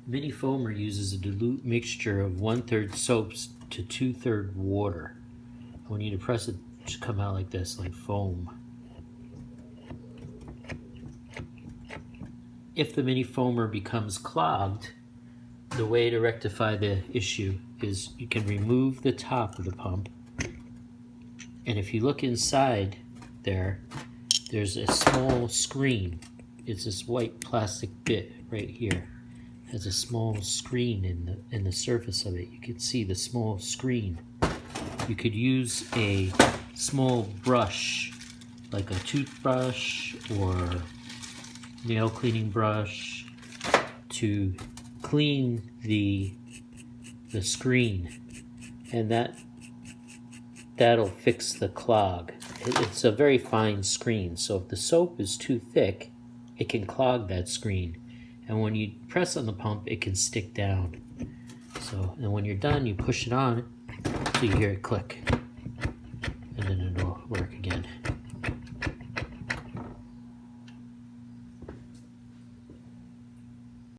Mini foamer uses a dilute mixture of 1/3 soaps to 2/3 water. When you depress it, it should come out like this, like foam. If the mini foamer becomes clogged, the way to rectify the issue is you can remove the top of the pump, and if you look inside there's a small screen. It's this white plastic bit right here. It has a small screen in the surface of it. You can see the small screen. You could use a small brush, like a toothbrush or nail cleaning brush, to clean the screen, and that'll fix the clog. It's a very fine screen, so if the soap is too thick, it can clog that screen, and when you press on the pump, it can stick down. So, and when you're done, you push it on, so you hear it click.